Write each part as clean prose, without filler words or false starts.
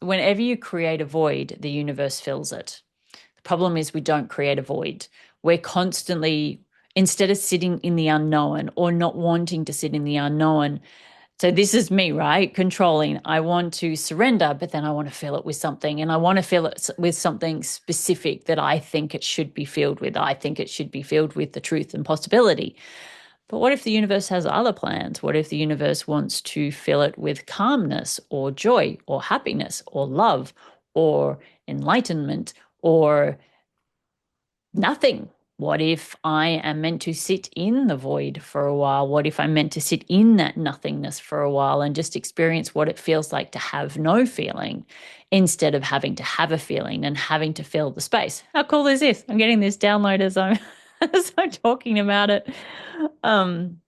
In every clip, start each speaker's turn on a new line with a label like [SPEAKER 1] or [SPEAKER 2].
[SPEAKER 1] whenever you create a void, the universe fills it. The problem is we don't create a void. We're constantly, instead of sitting in the unknown or not wanting to sit in the unknown. So this is me, right? Controlling. I want to surrender, but then I want to fill it with something. And I want to fill it with something specific that I think it should be filled with. I think it should be filled with the truth and possibility. But what if the universe has other plans? What if the universe wants to fill it with calmness or joy or happiness or love or enlightenment or nothing? What if I am meant to sit in the void for a while? What if I'm meant to sit in that nothingness for a while and just experience what it feels like to have no feeling instead of having to have a feeling and having to fill the space? How cool is this? I'm getting this download as I'm as I'm talking about it. Um,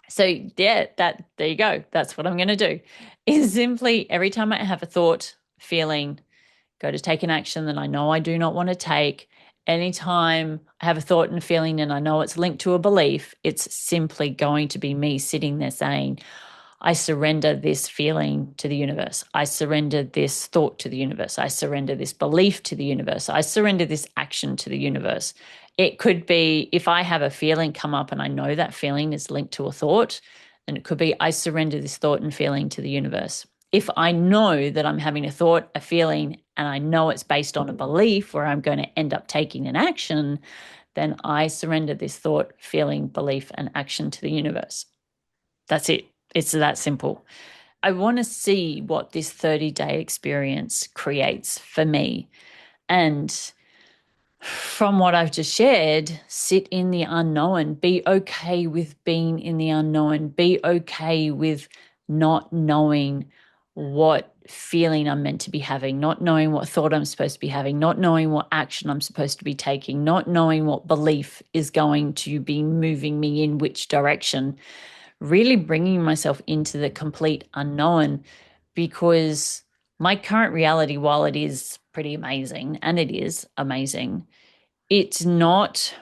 [SPEAKER 1] so yeah, that there you go. That's what I'm going to do. Is simply every time I have a thought, feeling, go to take an action that I know I do not want to take. Anytime I have a thought and a feeling and I know it's linked to a belief, it's simply going to be me sitting there saying, I surrender this feeling to the universe. I surrender this thought to the universe. I surrender this belief to the universe. I surrender this action to the universe. It could be if I have a feeling come up and I know that feeling is linked to a thought, then it could be I surrender this thought and feeling to the universe. If I know that I'm having a thought, a feeling, and I know it's based on a belief where I'm going to end up taking an action, then I surrender this thought, feeling, belief, and action to the universe. That's it. It's that simple. I want to see what this 30-day experience creates for me. And from what I've just shared, sit in the unknown, be okay with being in the unknown, be okay with not knowing what feeling I'm meant to be having, not knowing what thought I'm supposed to be having, not knowing what action I'm supposed to be taking, not knowing what belief is going to be moving me in which direction, really bringing myself into the complete unknown, because my current reality, while it is pretty amazing, and it is amazing, it's not,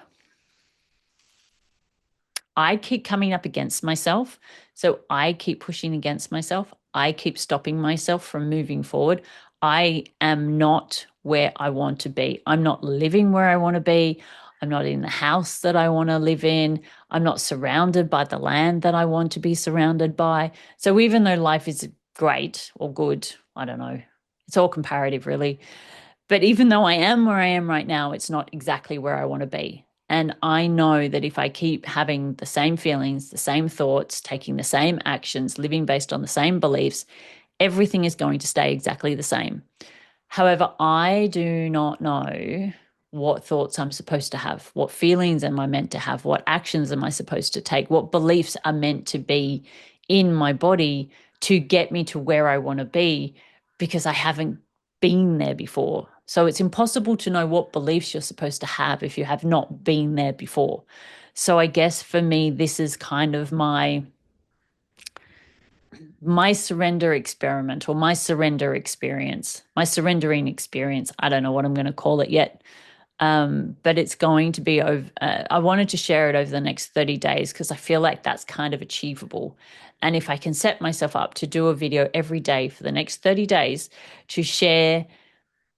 [SPEAKER 1] I keep coming up against myself. So I keep pushing against myself. I keep stopping myself from moving forward. I am not where I want to be. I'm not living where I want to be. I'm not in the house that I want to live in. I'm not surrounded by the land that I want to be surrounded by. So even though life is great or good, I don't know, it's all comparative, really. But even though I am where I am right now, it's not exactly where I want to be. And I know that if I keep having the same feelings, the same thoughts, taking the same actions, living based on the same beliefs, everything is going to stay exactly the same. However, I do not know what thoughts I'm supposed to have, what feelings am I meant to have, what actions am I supposed to take, what beliefs are meant to be in my body to get me to where I want to be, because I haven't been there before. So it's impossible to know what beliefs you're supposed to have if you have not been there before. So I guess for me, this is kind of my surrender experiment or my surrender experience, my surrendering experience. I don't know what I'm going to call it yet. But it's going to be over. I wanted to share it over the next 30 days because I feel like that's kind of achievable. And if I can set myself up to do a video every day for the next 30 days to share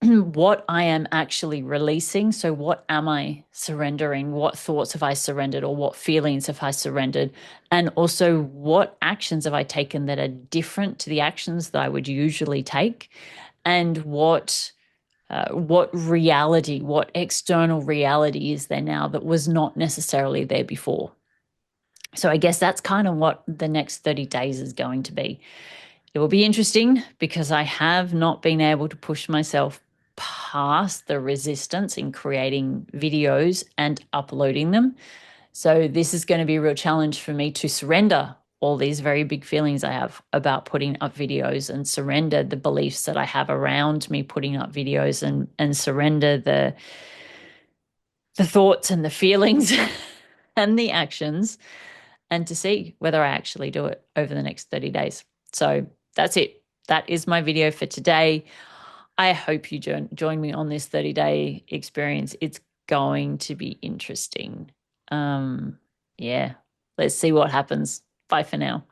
[SPEAKER 1] what I am actually releasing. So, what am I surrendering? What thoughts have I surrendered, or what feelings have I surrendered? And also, what actions have I taken that are different to the actions that I would usually take? And what reality, what external reality is there now that was not necessarily there before? So, I guess that's kind of what the next 30 days is going to be. It will be interesting because I have not been able to push myself past the resistance in creating videos and uploading them. So this is going to be a real challenge for me to surrender all these very big feelings I have about putting up videos, and surrender the beliefs that I have around me putting up videos, and surrender the thoughts and the feelings and the actions, and to see whether I actually do it over the next 30 days. So that's it. That is my video for today. I hope you join me on this 30-day experience. It's going to be interesting. Yeah, let's see what happens. Bye for now.